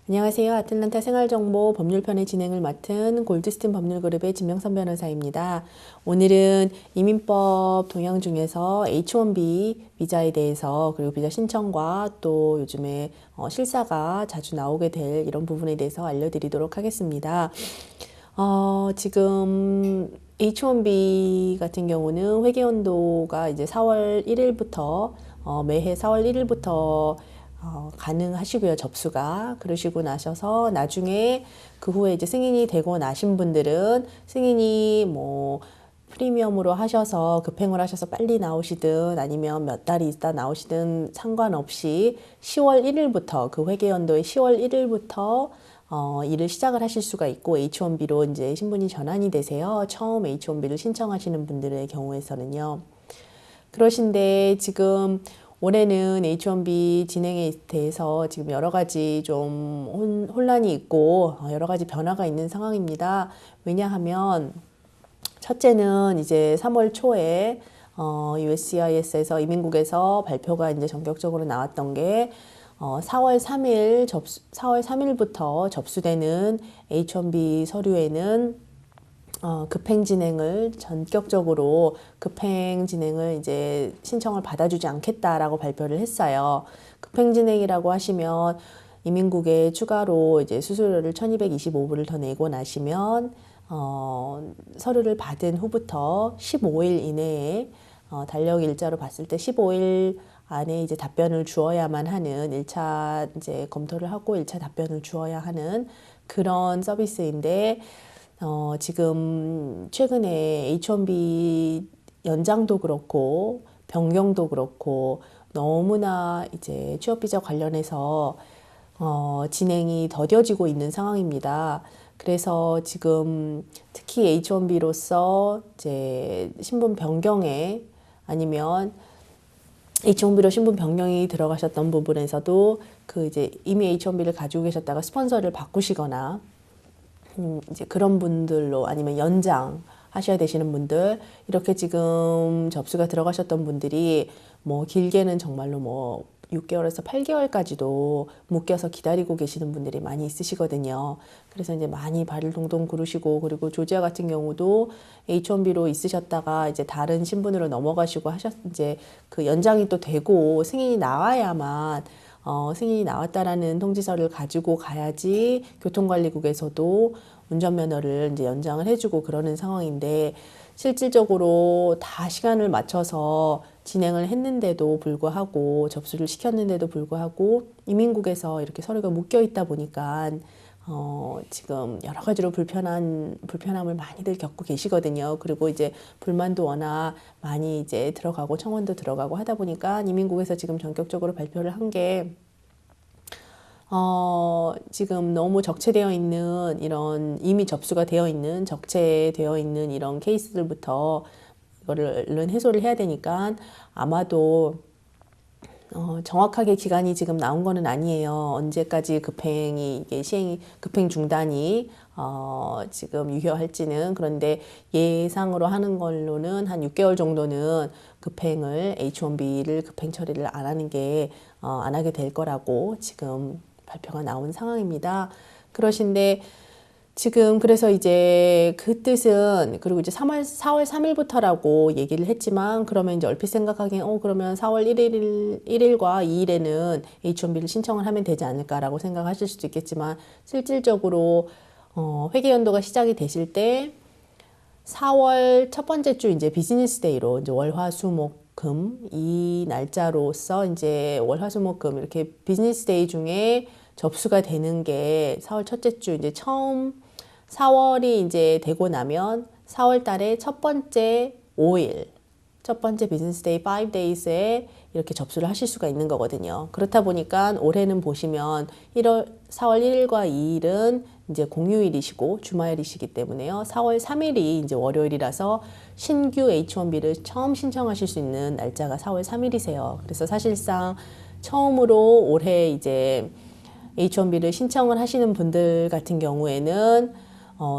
안녕하세요. 아틀란타 생활정보 법률편의 진행을 맡은 골드스틴 법률그룹의 진명선 변호사입니다. 오늘은 이민법 동향 중에서 H-1B 비자에 대해서 그리고 비자 신청과 또 요즘에 실사가 자주 나오게 될 이런 부분에 대해서 알려드리도록 하겠습니다. 지금 H-1B 같은 경우는 회계연도가 이제 4월 1일부터 매해 4월 1일부터 가능하시고요, 접수가. 그러시고 나셔서 나중에 그 후에 이제 승인이 되고 나신 분들은 승인이 뭐 프리미엄으로 하셔서 급행을 하셔서 빨리 나오시든 아니면 몇 달이 있다 나오시든 상관없이 10월 1일부터 그 회계연도의 10월 1일부터 일을 시작을 하실 수가 있고 H-1B로 이제 신분이 전환이 되세요. 처음 H-1B를 신청하시는 분들의 경우에서는요. 그러신데 지금 올해는 H-1B 진행에 대해서 지금 여러 가지 좀 혼란이 있고 여러 가지 변화가 있는 상황입니다. 왜냐하면 첫째는 이제 3월 초에 USCIS에서 이민국에서 발표가 이제 전격적으로 나왔던 게 4월 3일부터 접수되는 H-1B 서류에는 급행 진행을 전격적으로 급행 진행을 이제 신청을 받아주지 않겠다라고 발표를 했어요. 급행 진행이라고 하시면 이민국에 추가로 이제 수수료를 1,225불을 더 내고 나시면 서류를 받은 후부터 15일 이내에 달력 일자로 봤을 때 15일 안에 이제 답변을 주어야만 하는 1차 이제 검토를 하고 1차 답변을 주어야 하는 그런 서비스인데 지금 최근에 H-1B 연장도 그렇고 변경도 그렇고 너무나 이제 취업비자 관련해서 진행이 더뎌지고 있는 상황입니다. 그래서 지금 특히 H-1B로서 이제 신분 변경에 아니면 H-1B로 신분 변경이 들어가셨던 부분에서도 그 이제 이미 H-1B를 가지고 계셨다가 스폰서를 바꾸시거나 이제 그런 분들로 아니면 연장 하셔야 되시는 분들 이렇게 지금 접수가 들어가셨던 분들이 뭐 길게는 정말로 뭐 6개월에서 8개월까지도 묶여서 기다리고 계시는 분들이 많이 있으시거든요. 그래서 이제 많이 발을 동동 구르시고 그리고 조지아 같은 경우도 H-1B로 있으셨다가 이제 다른 신분으로 넘어가시고 이제 그 연장이 또 되고 승인이 나와야만 승인이 나왔다라는 통지서를 가지고 가야지 교통관리국에서도 운전면허를 이제 연장을 해주고 그러는 상황인데 실질적으로 다 시간을 맞춰서 진행을 했는데도 불구하고 접수를 시켰는데도 불구하고 이민국에서 이렇게 서류가 묶여 있다 보니까 지금 여러 가지로 불편함을 많이들 겪고 계시거든요. 그리고 이제 불만도 워낙 많이 이제 들어가고 청원도 들어가고 하다 보니까 이민국에서 지금 전격적으로 발표를 한 게 지금 너무 적체되어 있는 이런 이미 접수가 되어 있는 적체되어 있는 이런 케이스들부터 이거를 얼른 해소를 해야 되니까 아마도 정확하게 기간이 지금 나온 거는 아니에요. 언제까지 급행이 이게 시행이 급행 중단이 지금 유효할지는 그런데 예상으로 하는 걸로는 한 6개월 정도는 급행을 H-1B를 급행 처리를 안 하는 게 안 하게 될 거라고 지금 발표가 나온 상황입니다. 그러신데 지금 그래서 이제 그 뜻은 그리고 이제 4월 3일부터라고 얘기를 했지만 그러면 이제 얼핏 생각하기엔 그러면 4월 1일과 2일에는 H-1B를 신청을 하면 되지 않을까라고 생각하실 수도 있겠지만 실질적으로 회계연도가 시작이 되실 때 4월 첫 번째 주 이제 비즈니스 데이로 이제 월화수목금 이 날짜로서 이제 월화수목금 이렇게 비즈니스 데이 중에 접수가 되는 게 4월 첫째 주 이제 처음 4월이 이제 되고 나면 4월 달에 첫 번째 5일 첫 번째 비즈니스 데이 5days에 이렇게 접수를 하실 수가 있는 거거든요. 그렇다 보니까 올해는 보시면 4월 1일과 2일은 이제 공휴일이시고 주말이시기 때문에요. 4월 3일이 이제 월요일이라서 신규 H-1B를 처음 신청하실 수 있는 날짜가 4월 3일이세요. 그래서 사실상 처음으로 올해 이제 H-1B를 신청을 하시는 분들 같은 경우에는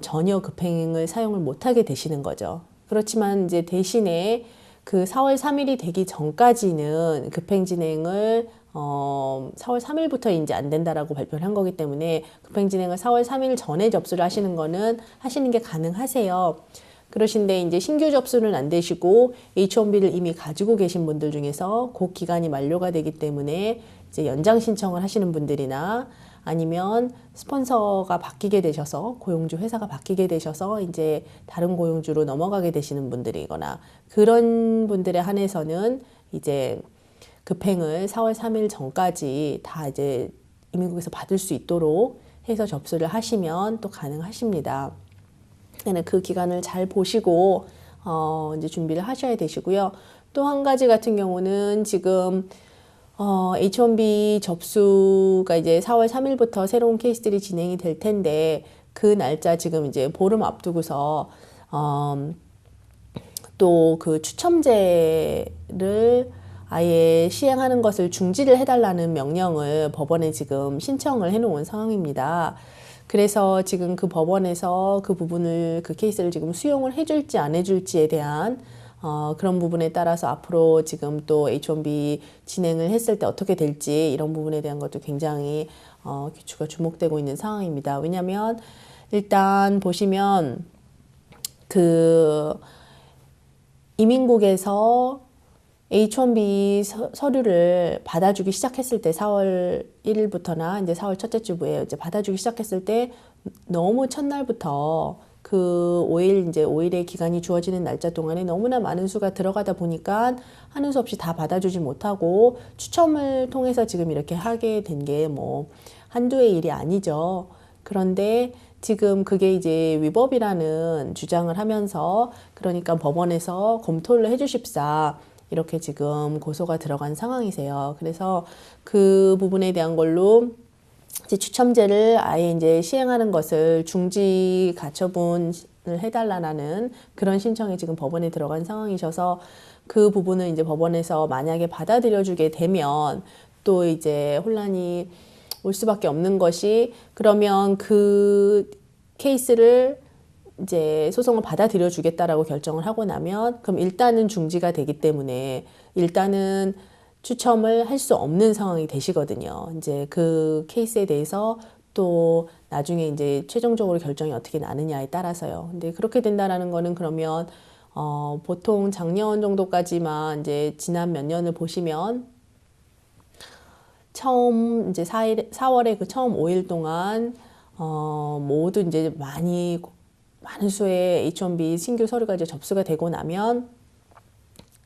전혀 급행을 사용을 못하게 되시는 거죠. 그렇지만 이제 대신에 그 4월 3일이 되기 전까지는 급행 진행을 4월 3일부터 이제 안 된다라고 발표를 한 거기 때문에 급행 진행을 4월 3일 전에 접수를 하시는 거는 하시는 게 가능하세요. 그러신데 이제 신규 접수는 안 되시고 H1B를 이미 가지고 계신 분들 중에서 그 기간이 만료가 되기 때문에 이제 연장 신청을 하시는 분들이나 아니면 스폰서가 바뀌게 되셔서 고용주 회사가 바뀌게 되셔서 이제 다른 고용주로 넘어가게 되시는 분들이거나 그런 분들에 한해서는 이제 급행을 4월 3일 전까지 다 이제 이민국에서 받을 수 있도록 해서 접수를 하시면 또 가능하십니다. 그 기간을 잘 보시고 이제 준비를 하셔야 되시고요. 또 한 가지 같은 경우는 지금 H1B 접수가 이제 4월 3일부터 새로운 케이스들이 진행이 될 텐데 그 날짜 지금 이제 보름 앞두고서 또 그 추첨제를 아예 시행하는 것을 중지를 해달라는 명령을 법원에 지금 신청을 해놓은 상황입니다. 그래서 지금 그 법원에서 그 부분을 그 케이스를 지금 수용을 해줄지 안 해줄지에 대한 그런 부분에 따라서 앞으로 지금 또 H1B 진행을 했을 때 어떻게 될지 이런 부분에 대한 것도 굉장히 귀추가 주목되고 있는 상황입니다. 왜냐하면 일단 보시면 그 이민국에서 H1B 서류를 받아주기 시작했을 때 4월 1일부터나 이제 4월 첫째 주부에 이제 받아주기 시작했을 때 너무 첫날부터 그 5일 이제 5일의 기간이 주어지는 날짜 동안에 너무나 많은 수가 들어가다 보니까 하는 수 없이 다 받아주지 못하고 추첨을 통해서 지금 이렇게 하게 된 게 뭐 한두의 일이 아니죠. 그런데 지금 그게 이제 위법이라는 주장을 하면서 그러니까 법원에서 검토를 해주십사 이렇게 지금 고소가 들어간 상황이세요. 그래서 그 부분에 대한 걸로 이제 추첨제를 아예 이제 시행하는 것을 중지 가처분을 해달라는 그런 신청이 지금 법원에 들어간 상황이셔서 그 부분은 이제 법원에서 만약에 받아들여주게 되면 또 이제 혼란이 올 수밖에 없는 것이 그러면 그 케이스를 이제 소송을 받아들여 주겠다라고 결정을 하고 나면 그럼 일단은 중지가 되기 때문에 일단은 추첨을 할 수 없는 상황이 되시거든요. 이제 그 케이스에 대해서 또 나중에 이제 최종적으로 결정이 어떻게 나느냐에 따라서요. 근데 그렇게 된다라는 거는 그러면 보통 작년 정도까지만 이제 지난 몇 년을 보시면 처음 이제 4월에 그 처음 5일 동안 모두 이제 많은 수의 H1B 신규 서류가 이제 접수가 되고 나면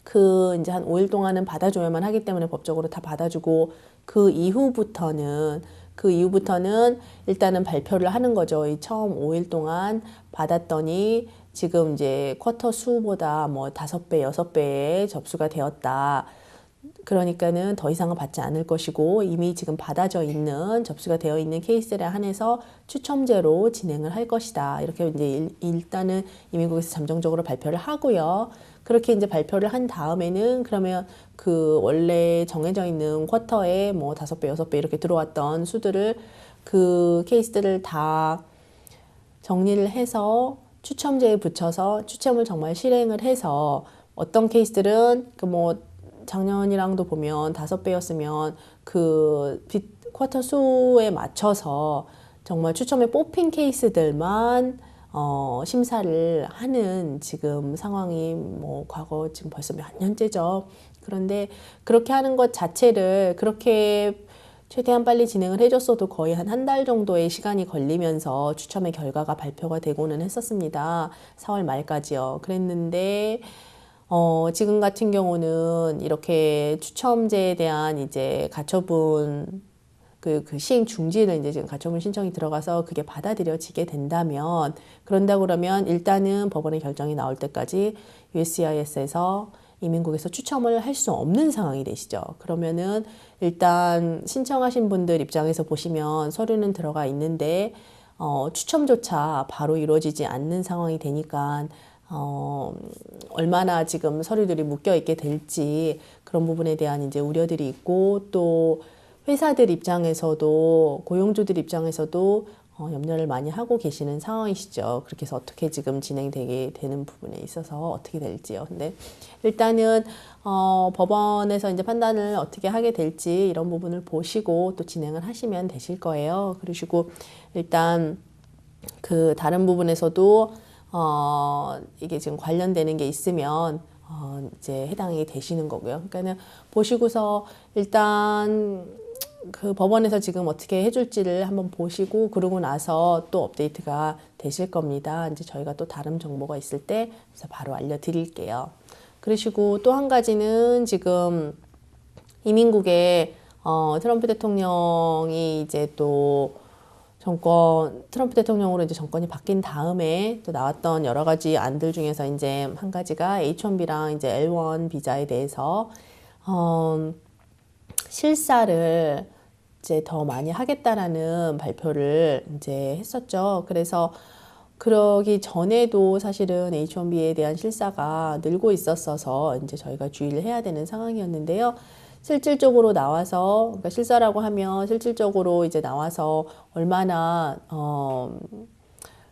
그 이제 한 5일 동안은 받아줘야만 하기 때문에 법적으로 다 받아주고 그 이후부터는 일단은 발표를 하는 거죠. 이 처음 5일 동안 받았더니 지금 이제 쿼터 수보다 뭐 5배, 6배의 접수가 되었다. 그러니까는 더 이상은 받지 않을 것이고 이미 지금 받아져 있는 접수가 되어 있는 케이스에 한해서 추첨제로 진행을 할 것이다. 이렇게 이제 일단은 이민국에서 잠정적으로 발표를 하고요. 그렇게 이제 발표를 한 다음에는 그러면 그 원래 정해져 있는 쿼터에 뭐 5배, 6배 이렇게 들어왔던 수들을 그 케이스들을 다 정리를 해서 추첨제에 붙여서 추첨을 정말 실행을 해서 어떤 케이스들은 그 뭐 작년이랑도 보면 5배였으면 그 쿼터 수에 맞춰서 정말 추첨에 뽑힌 케이스들만 심사를 하는 지금 상황이 뭐 과거 지금 벌써 몇 년째죠. 그런데 그렇게 하는 것 자체를 그렇게 최대한 빨리 진행을 해줬어도 거의 한 달 정도의 시간이 걸리면서 추첨의 결과가 발표가 되고는 했었습니다. 4월 말까지요. 그랬는데 지금 같은 경우는 이렇게 추첨제에 대한 이제 가처분 그 시행 중지를 이제 지금 가처분 신청이 들어가서 그게 받아들여지게 된다면 그런다고 그러면 일단은 법원의 결정이 나올 때까지 USCIS에서 이민국에서 추첨을 할 수 없는 상황이 되시죠. 그러면은 일단 신청하신 분들 입장에서 보시면 서류는 들어가 있는데 추첨조차 바로 이루어지지 않는 상황이 되니까 얼마나 지금 서류들이 묶여 있게 될지 그런 부분에 대한 이제 우려들이 있고 또 회사들 입장에서도 고용주들 입장에서도 염려를 많이 하고 계시는 상황이시죠. 그렇게 해서 어떻게 지금 진행되게 되는 부분에 있어서 어떻게 될지요. 근데 일단은 법원에서 이제 판단을 어떻게 하게 될지 이런 부분을 보시고 또 진행을 하시면 되실 거예요. 그러시고 일단 그 다른 부분에서도 이게 지금 관련되는 게 있으면 이제 해당이 되시는 거고요. 그러니까는 보시고서 일단 그 법원에서 지금 어떻게 해줄지를 한번 보시고 그러고 나서 또 업데이트가 되실 겁니다. 이제 저희가 또 다른 정보가 있을 때 그래서 바로 알려드릴게요. 그러시고 또 한 가지는 지금 이민국에 트럼프 대통령이 이제 또 트럼프 대통령으로 이제 정권이 바뀐 다음에 또 나왔던 여러 가지 안들 중에서 이제 한 가지가 H1B랑 이제 L1 비자에 대해서 실사를 이제 더 많이 하겠다라는 발표를 이제 했었죠. 그래서 그러기 전에도 사실은 H1B에 대한 실사가 늘고 있었어서 이제 저희가 주의를 해야 되는 상황이었는데요. 실질적으로 나와서, 그러니까 실사라고 하면 실질적으로 이제 나와서 얼마나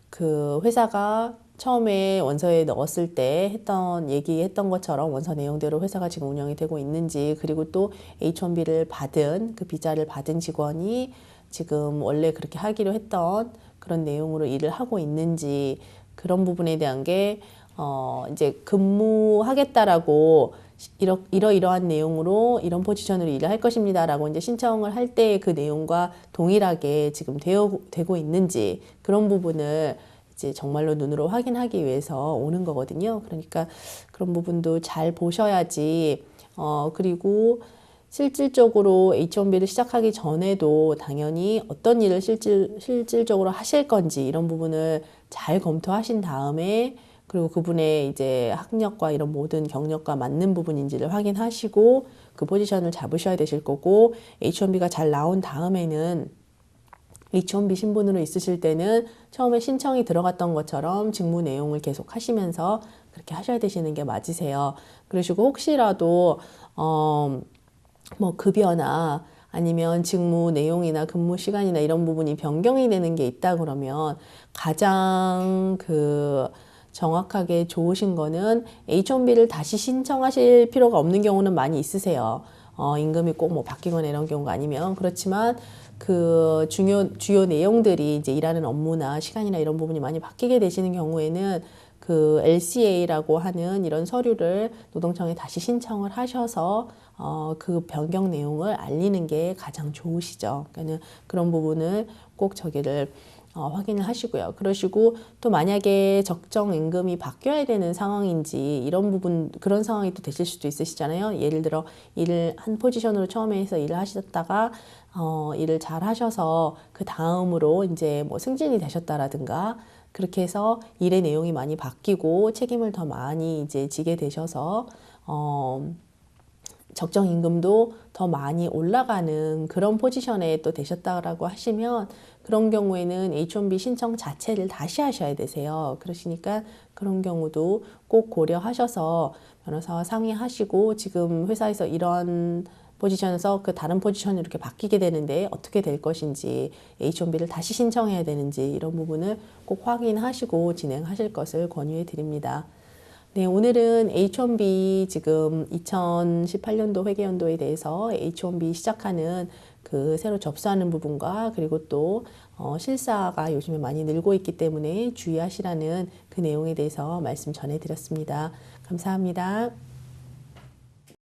그 회사가 처음에 원서에 넣었을 때 얘기했던 것처럼 원서 내용대로 회사가 지금 운영이 되고 있는지, 그리고 또 H1B를 받은, 그 비자를 받은 직원이 지금 원래 그렇게 하기로 했던 그런 내용으로 일을 하고 있는지, 그런 부분에 대한 게, 이제 근무하겠다라고 이러이러한 내용으로 이런 포지션으로 일을 할 것입니다라고 이제 신청을 할 때 그 내용과 동일하게 지금 되고 있는지, 그런 부분을 이제 정말로 눈으로 확인하기 위해서 오는 거거든요. 그러니까 그런 부분도 잘 보셔야지. 그리고 실질적으로 H1B를 시작하기 전에도 당연히 어떤 일을 실질적으로 하실 건지 이런 부분을 잘 검토하신 다음에, 그리고 그분의 이제 학력과 이런 모든 경력과 맞는 부분인지를 확인하시고 그 포지션을 잡으셔야 되실 거고, H1B가 잘 나온 다음에는 H1B 신분으로 있으실 때는 처음에 신청이 들어갔던 것처럼 직무 내용을 계속 하시면서 그렇게 하셔야 되시는 게 맞으세요. 그러시고 혹시라도 뭐 급여나 아니면 직무 내용이나 근무 시간이나 이런 부분이 변경이 되는 게 있다 그러면 가장 정확하게 좋으신 거는 H1B를 다시 신청하실 필요가 없는 경우는 많이 있으세요. 임금이 꼭 뭐 바뀌거나 이런 경우가 아니면. 그렇지만 그 주요 내용들이 이제 일하는 업무나 시간이나 이런 부분이 많이 바뀌게 되시는 경우에는 그 LCA라고 하는 이런 서류를 노동청에 다시 신청을 하셔서 그 변경 내용을 알리는 게 가장 좋으시죠. 그러니까 그런 부분을 꼭 확인을 하시고요. 그러시고 또 만약에 적정 임금이 바뀌어야 되는 상황인지 이런 부분, 그런 상황이 또 되실 수도 있으시잖아요. 예를 들어 일을 한 포지션으로 처음에 해서 일을 하셨다가 일을 잘 하셔서 그 다음으로 이제 뭐 승진이 되셨다라든가, 그렇게 해서 일의 내용이 많이 바뀌고 책임을 더 많이 이제 지게 되셔서 적정 임금도 더 많이 올라가는 그런 포지션에 또 되셨다라고 하시면, 그런 경우에는 H1B 신청 자체를 다시 하셔야 되세요. 그러시니까 그런 경우도 꼭 고려하셔서 변호사와 상의하시고, 지금 회사에서 이런 포지션에서 그 다른 포지션으로 이렇게 바뀌게 되는데 어떻게 될 것인지, H1B를 다시 신청해야 되는지 이런 부분을 꼭 확인하시고 진행하실 것을 권유해 드립니다. 네, 오늘은 H1B 지금 2018년도 회계연도에 대해서 H1B 시작하는 그 새로 접수하는 부분과, 그리고 또 실사가 요즘에 많이 늘고 있기 때문에 주의하시라는 그 내용에 대해서 말씀 전해드렸습니다. 감사합니다.